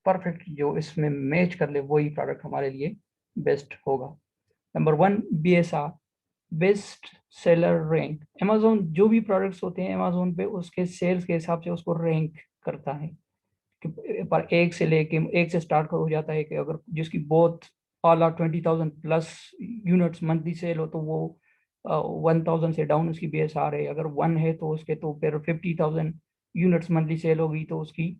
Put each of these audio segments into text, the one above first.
Perfect जो इसमें match कर ले वही प्रोडक्ट हमारे लिए बेस्ट होगा। Number 1 BSR, best seller rank. Amazon जो भी प्रोडक्ट्स होते हैं अमेजोन पे उसके सेल्स के हिसाब से उसको रैंक करता है कि पर एक से लेके एक से स्टार्ट हो जाता है कि अगर जिसकी बहुत आला 20,000 प्लस यूनिट्स मंथली सेल हो तो वो 1,000 से डाउन उसकी BSR है। अगर 1 है तो उसके तो फिर 50,000 यूनिट्स मंथली सेल होगी तो उसकी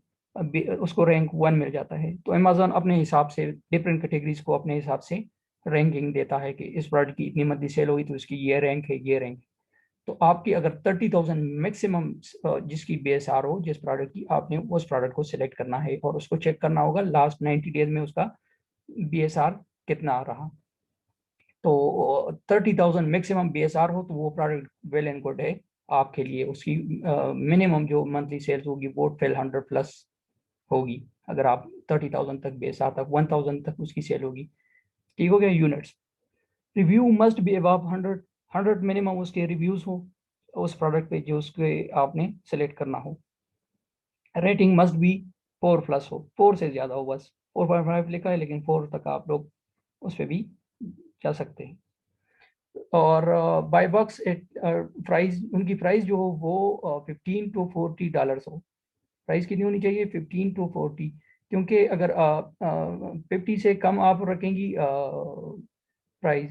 उसको रैंक 1 मिल जाता है। तो अमेजोन अपने हिसाब से डिफरेंट कैटेगरीज को अपने हिसाब से रैंकिंग देता है कि इस प्रोडक्ट की इतनी मंथली सेल होगी तो इसकी ये रैंक है, ये रैंक। तो आपकी अगर 30,000 मैक्सिमम जिसकी BSR हो जिस प्रोडक्ट की, आपने उस प्रोडक्ट को सिलेक्ट करना है और उसको चेक करना होगा लास्ट 90 डेज में उसका BSR कितना आ रहा। तो 30,000 मैक्सिमम BSR हो तो वो प्रोडक्ट वेल एंड गुड है आपके लिए। उसकी मिनिमम जो मंथली सेल्स होगी वो 1,200 प्लस होगी। अगर आप 30,000 तक BSR तक 1,000 तक उसकी सेल होगी। ठीक हो गया units. Review must be above 100, 100 minimum उसके रिव्यूज हो उस प्रोडक्ट पे जो उसके आपने सेलेक्ट करना हो। रेटिंग मस्ट बी 4 प्लस हो, 4 से ज़्यादा हो, बस 4.5 लिखा है लेकिन 4 तक आप लोग उस पर भी जा सकते हैं। और बाय बॉक्स प्राइस, उनकी प्राइस जो हो वो $15 to $40 हो। प्राइस कितनी होनी चाहिए? 15 to 40। क्योंकि अगर 50 से कम आप रखेंगी प्राइस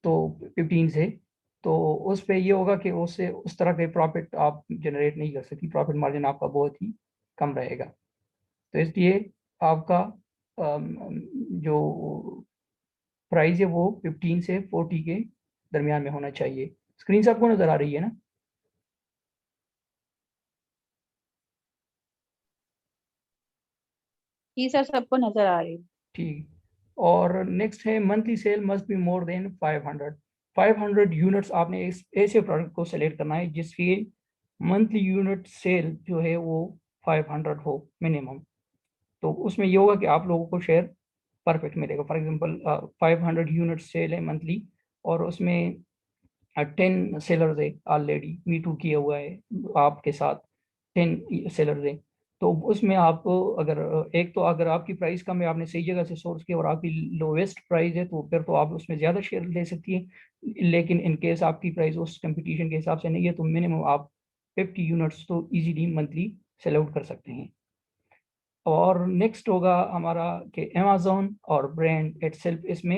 तो 15 से, तो उस पे ये होगा कि उससे उस तरह के प्रॉफिट आप जनरेट नहीं कर सकती, प्रॉफिट मार्जिन आपका बहुत ही कम रहेगा। तो इसलिए आपका जो प्राइस है वो 15 से 40 के दरमियान में होना चाहिए। स्क्रीन से आपको नजर आ रही है ना? जी सर, सबको नजर आ रही है। ठीक। और नेक्स्ट है monthly cell must be more than 500। 500 units आपने इस ऐसे प्रोडक्ट को सेलेक्ट करना है जिसकी मंथली यूनिट सेल जो है वो 500 हो मिनिमम। तो उसमें ये होगा कि आप लोगों को शेयर परफेक्ट मिलेगा। फॉर एग्जांपल 500 यूनिट सेल है मंथली और उसमें 10 सेलर्स है, ऑलरेडी मी टू किया हुआ है आपके साथ 10 सेलर्स है। तो उसमें आपको अगर एक तो अगर आपकी प्राइस कम है, आपने सही जगह से सोर्स किया और आपकी लोवेस्ट प्राइस है तो फिर तो आप उसमें ज़्यादा शेयर ले सकती है। लेकिन इन केस आपकी प्राइस उस कंपटीशन के हिसाब से नहीं है तो मिनिमम आप 50 यूनिट्स तो इजीली मंथली सेल आउट कर सकते हैं। और नेक्स्ट होगा हमारा कि अमेजोन और ब्रांड इटसेल्फ इसमें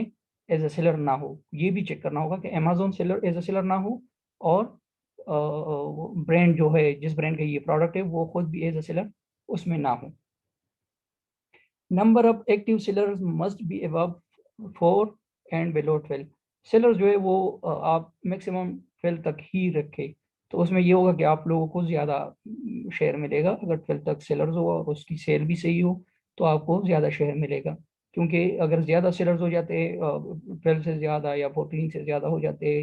एज अ सेलर ना हो। ये भी चेक करना होगा कि Amazon seller as a seller ना हो और ब्रांड जो है जिस ब्रांड का ये प्रोडक्ट है वो खुद भी एज अ सेलर उसमें ना हो। Number of active sellers must be above 4 and below 12। Seller जो है वो आप मैक्सिमम 12 तक ही रखें। तो उसमें ये होगा कि आप लोगों को ज़्यादा शेयर मिलेगा। अगर 12 तक सेलर्स हो और उसकी सेल भी सही हो तो आपको ज़्यादा शेयर मिलेगा। क्योंकि अगर ज़्यादा सेलर्स हो जाते 12 से ज़्यादा या 14 से ज़्यादा हो जाते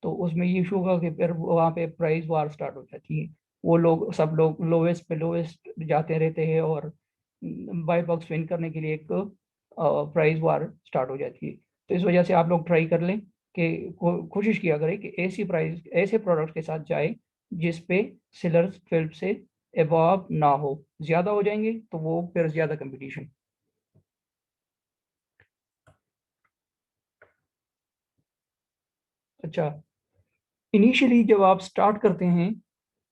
तो उसमें ये इशू होगा कि फिर वहाँ पे प्राइस वार स्टार्ट हो जाती है। वो लोग सब लोग लोवेस्ट पे लोवेस्ट जाते रहते हैं और बाय बॉक्स विन करने के लिए एक प्राइस वार स्टार्ट हो जाती है। तो इस वजह से आप लोग ट्राई कर लें कि कोशिश किया करें कि ऐसी प्राइस ऐसे प्रोडक्ट के साथ जाए जिस पे सेलर्स 12 से एबव ना हो। ज़्यादा हो जाएंगे तो वो फिर ज़्यादा कंपटीशन। अच्छा, इनिशियली जब आप स्टार्ट करते हैं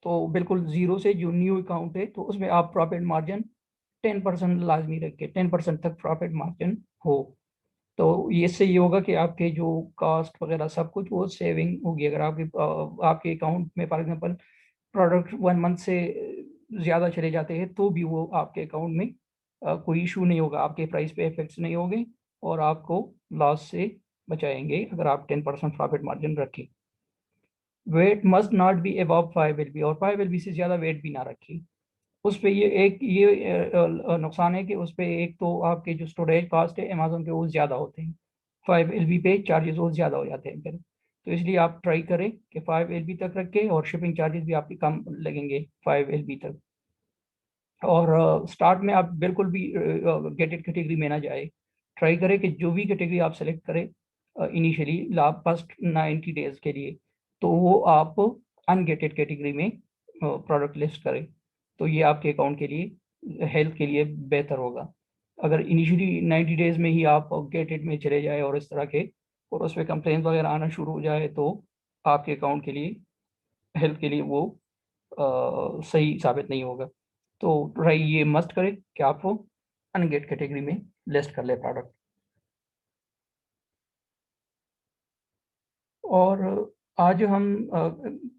तो बिल्कुल ज़ीरो से जो न्यू अकाउंट है तो उसमें आप प्रॉफिट मार्जिन 10% लाजमी रखें, 10% तक प्रॉफिट मार्जिन हो। तो ये इससे ये होगा कि आपके जो कास्ट वगैरह सब कुछ वो सेविंग होगी। अगर आपके अकाउंट में फॉर एग्जांपल प्रोडक्ट 1 मंथ से ज़्यादा चले जाते हैं तो भी वो आपके अकाउंट में कोई इशू नहीं होगा, आपके प्राइस पे इफेक्ट्स नहीं होंगे और आपको लॉस से बचाएंगे अगर आप 10% प्रॉफिट मार्जिन रखें। Weight must not be above 5 LB और 5 LB से ज़्यादा वेट भी ना रखें। उस पे ये एक ये नुकसान है कि उस पे एक तो आपके जो स्टोरेज कॉस्ट है अमेजोन के वो ज़्यादा होते हैं। 5 LB पे चार्जेस वो ज़्यादा हो जाते हैं फिर। तो इसलिए आप ट्राई करें कि 5 LB तक रखें और शिपिंग चार्जेस भी आपके कम लगेंगे 5 LB तक। और स्टार्ट में आप बिल्कुल भी गेटेड कैटेगरी में ना जाए। ट्राई करें कि जो भी कैटेगरी आप सेलेक्ट करें इनिशियली फर्स्ट 90 डेज के लिए तो वो आप अनगेटेड कैटेगरी में प्रोडक्ट लिस्ट करें। तो ये आपके अकाउंट के लिए हेल्थ के लिए बेहतर होगा। अगर इनिशियली 90 डेज में ही आप गेट इट में चले जाए और इस तरह के और उस पर कंप्लेन वगैरह आना शुरू हो जाए तो आपके अकाउंट के लिए, हेल्थ के लिए वो सही साबित नहीं होगा। तो ट्राई ये मस्ट करें कि आप वो अनगेट कैटेगरी में लिस्ट कर ले प्रोडक्ट। और आज हम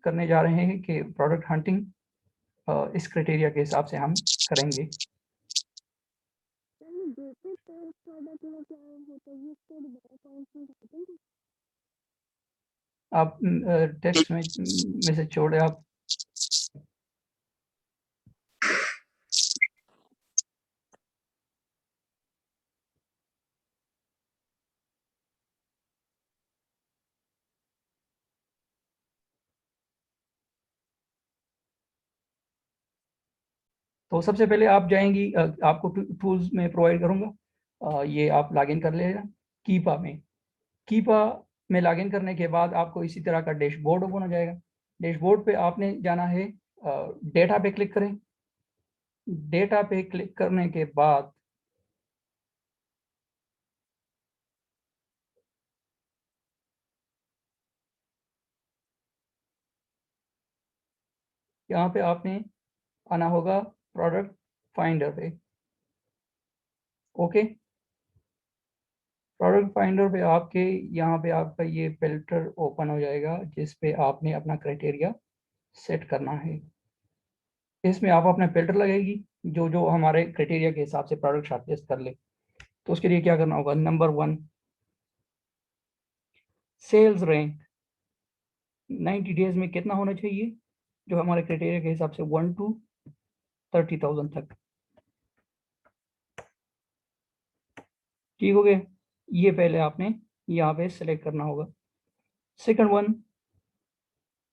करने जा रहे हैं कि प्रोडक्ट हंटिंग इस क्राइटेरिया के हिसाब से हम करेंगे। आप टेक्स्ट में मैसेज छोड़े आप। तो सबसे पहले आप जाएंगी, आपको टूल्स में प्रोवाइड करूंगा, ये आप लॉगिन कर लेना कीपा में। कीपा में लॉगिन करने के बाद आपको इसी तरह का डैशबोर्ड ओपन हो जाएगा। डैशबोर्ड पे आपने जाना है, डेटा पे क्लिक करें। डेटा पे क्लिक करने के बाद यहाँ पे आपने आना होगा प्रोडक्ट फाइंडर पे। ओके, प्रोडक्ट फाइंडर पे आपके यहाँ पे आपका ये फिल्टर ओपन हो जाएगा जिस पे आपने अपना क्राइटेरिया सेट करना है। इसमें आप अपना फिल्टर लगेगी जो जो हमारे क्राइटेरिया के हिसाब से प्रोडक्ट शॉर्टलिस्ट कर ले। तो उसके लिए क्या करना होगा, नंबर 1 सेल्स रैंक 90 डेज में कितना होना चाहिए, जो हमारे क्राइटेरिया के हिसाब से 1 to 30,000 तक। ठीक हो गया, ये पहले आपने यहाँ पे सेलेक्ट करना होगा। सेकंड वन,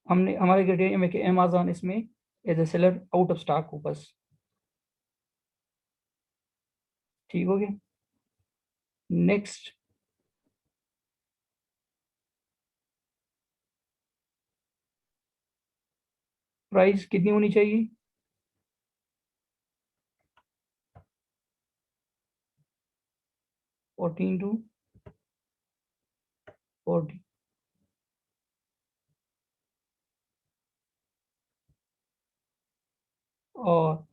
हमने हमारे क्राइटेरिया में कि अमेज़न इसमें as a seller out of stock हो बस। ठीक हो गया, नेक्स्ट प्राइस कितनी होनी चाहिए, 14 to 40। और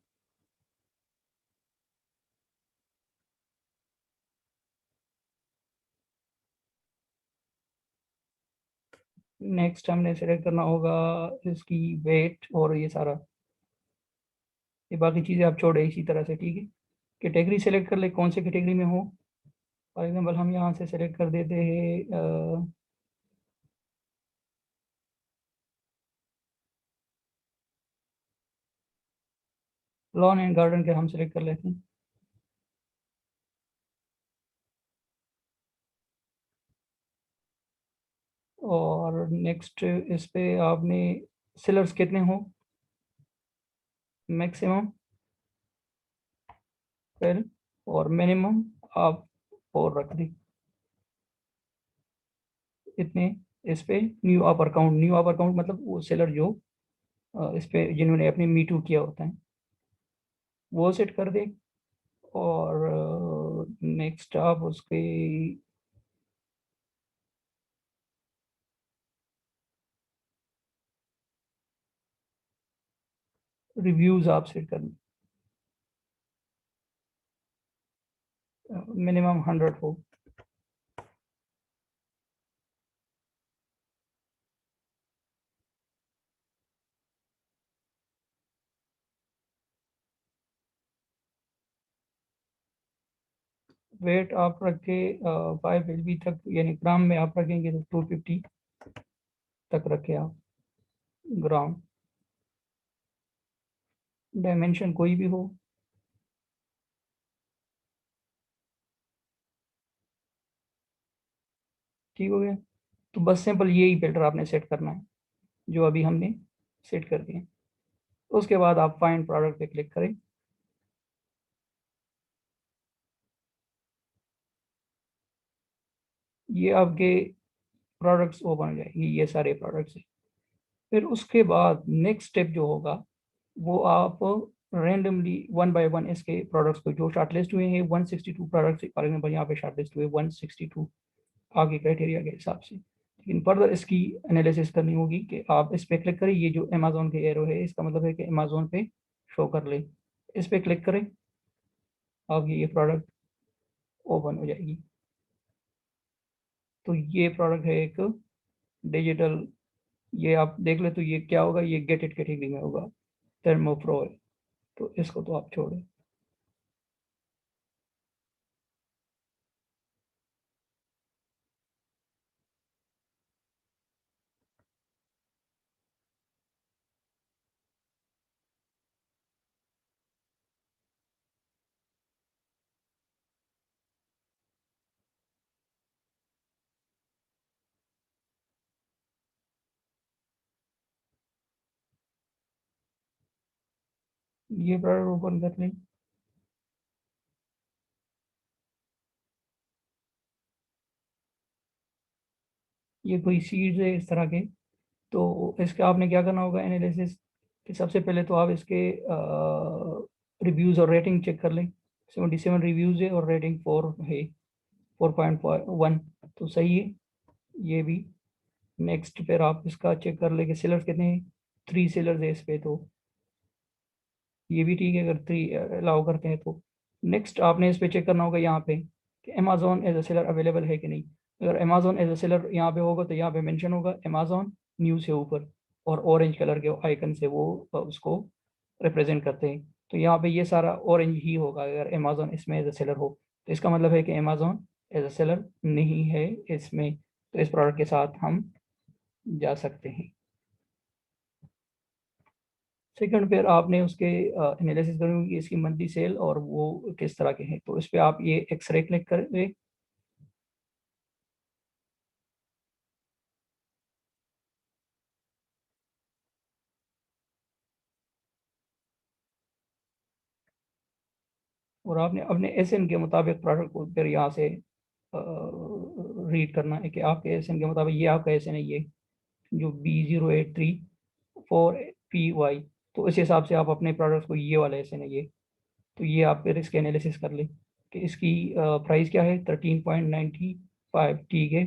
नेक्स्ट हमने सेलेक्ट करना होगा इसकी वेट और ये सारा, ये बाकी चीज़ें आप छोड़े इसी तरह से। ठीक है, कैटेगरी सेलेक्ट कर ले कौन से कैटेगरी में हो। फॉर एग्जांपल हम यहाँ से सेलेक्ट कर देते हैं लॉन एंड गार्डन के हम सेलेक्ट कर लेते हैं। और नेक्स्ट इस पे आपने सेलर्स कितने हो मैक्सिमम फिर, और मिनिमम आप और रख दी इतने। इस पे new up account, new up account मतलब वो सेलर जो इस पे जिन्होंने अपने मीटू किया होता है वो सेट कर दे। और नेक्स्ट आप उसके रिव्यूज आप सेट कर, मिनिमम 100 हो। वेट आप रख के 5 LB तक, यानी ग्राम में आप रखेंगे तो 250 तक रखे आप ग्राम। डायमेंशन कोई भी हो। ठीक हो गया, तो बस सिंपल यही फिल्टर आपने सेट करना है जो अभी हमने सेट कर दिए। उसके बाद आप फाइंड प्रोडक्ट पे क्लिक करें। ये आपके प्रोडक्ट्स ओपन हो जाएंगे, ये सारे प्रोडक्ट्स हैं। फिर उसके बाद नेक्स्ट स्टेप जो होगा वो आप रेंडमली 1 बाय 1 इसके प्रोडक्ट्स को जो शॉर्टलिस्ट हुए हैं 162 प्रोडक्ट्स फॉर एग्जाम्पल यहाँ पे शॉर्टलिस्ट हुए 162 आगे क्राइटेरिया के हिसाब से। लेकिन फर्दर इसकी एनालिसिस करनी होगी कि आप इस पर क्लिक करें, ये जो अमेजोन के एरो है इसका मतलब है कि अमेजोन पे शो कर ले। इस पर क्लिक करें, आगे ये प्रोडक्ट ओपन हो जाएगी। तो ये प्रोडक्ट है एक डिजिटल, ये आप देख ले तो ये क्या होगा, ये गेट इट कैटेगरी में होगा, थर्मोप्रो है। तो इसको तो आप छोड़ें। ये प्रोडक्ट ओपन कर लें। ये कोई सीड्स है इस तरह के। तो इसका आपने क्या करना होगा एनालिसिस कि सबसे पहले तो आप इसके रिव्यूज़ और रेटिंग चेक कर लें। 77 रिव्यूज़ है और रेटिंग 4 है, 4.1, तो सही है ये भी। नेक्स्ट फिर आप इसका चेक कर लें कि सेलर्स कितने हैं, 3 सेलर्स है इस पे, तो ये भी ठीक है अगर 3 अलाउ करते हैं तो। नेक्स्ट आपने इस पे चेक करना होगा यहाँ पे कि Amazon as a seller available है कि नहीं। अगर अमेजोन एज अ सेलर यहाँ पे होगा तो यहाँ पे मेंशन होगा अमेजोन न्यूज़ के ऊपर, और ऑरेंज कलर के आइकन से वो उसको रिप्रेजेंट करते हैं। तो यहाँ पे ये सारा ऑरेंज ही होगा अगर अमेजोन इसमें एज अ सेलर हो। तो इसका मतलब है कि अमेजोन एज अ सेलर नहीं है इसमें, तो इस प्रोडक्ट के साथ हम जा सकते हैं। सेकंड फिर आपने उसके एनालिसिस करनी होगी इसकी मंथली सेल और वो किस तरह के हैं। तो इस पे आप ये एक्सरे क्लिक करेंगे। और आपने अपने एसएन के मुताबिक प्रोडक्ट को फिर यहाँ से रीड करना है कि आपके एसएन के मुताबिक ये आपका एसएन है, ये जो B0834PY। तो इस हिसाब से आप अपने प्रोडक्ट को, ये वाला एसएन है ये, तो ये आप फिर इसके एनालिसिस कर लें कि इसकी प्राइस क्या है, 13.95, ठीक है।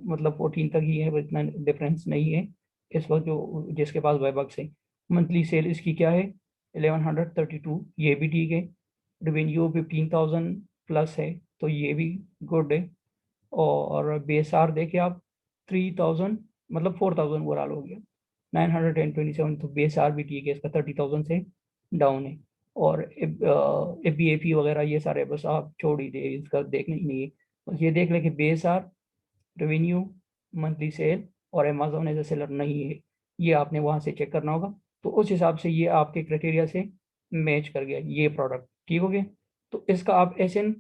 मतलब 14 तक ही है, वो इतना डिफरेंस नहीं है इस वक्त जो जिसके पास वेबक्स है। मंथली सेल इसकी क्या है, 1132, ये भी ठीक है। रेवेन्यू 15,000 प्लस है, तो ये भी गुड है। और BSR देखे आप 3,000, मतलब 4,000 ओवरऑल हो गया, 927। तो BSR भी ठीक है इसका, 30,000 से डाउन है। और BAP वगैरह ये सारे बस आप छोड़ ही दे, इसका देखने ही नहीं है। बस ये देख ले कि BSR, रेवेन्यू, मंथली सेल और अमेजोन एज ए सेलर नहीं है, ये आपने वहाँ से चेक करना होगा। तो उस हिसाब से ये आपके क्राइटेरिया से मैच कर गया ये प्रोडक्ट, ठीक हो गया। तो इसका आप एसएन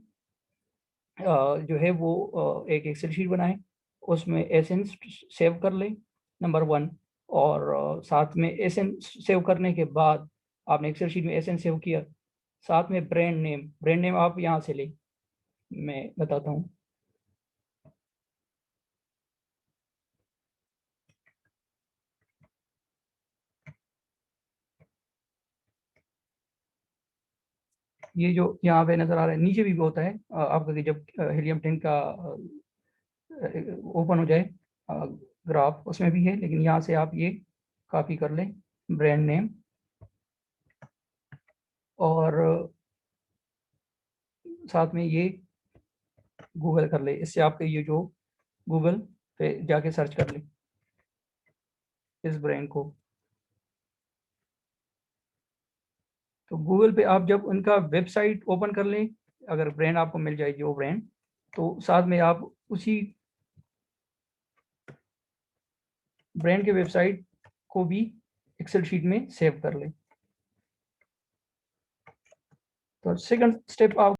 जो है वो एक एक्सेल शीट बनाएं, उसमें एसएन सेव कर लें, नंबर 1। और साथ में एसएन सेव करने के बाद आपने एक्सेल शीट में एसएन सेव किया, साथ में ब्रांड नेम आप यहाँ से लें, मैं बताता हूँ। ये जो यहाँ पे नज़र आ रहा है, नीचे भी होता है आपका कि जब हीलियम 10 का ओपन हो जाए ग्राफ, उसमें भी है। लेकिन यहाँ से आप ये कॉपी कर लें, ब्रांड नेम, और साथ में ये गूगल कर ले। इससे आपके ये जो गूगल पे जाके सर्च कर ले इस ब्रांड को। तो गूगल पे आप जब उनका वेबसाइट ओपन कर लें, अगर ब्रांड आपको मिल जाएगी वो ब्रांड, तो साथ में आप उसी ब्रांड के वेबसाइट को भी एक्सेल शीट में सेव कर लें। तो सेकंड स्टेप आप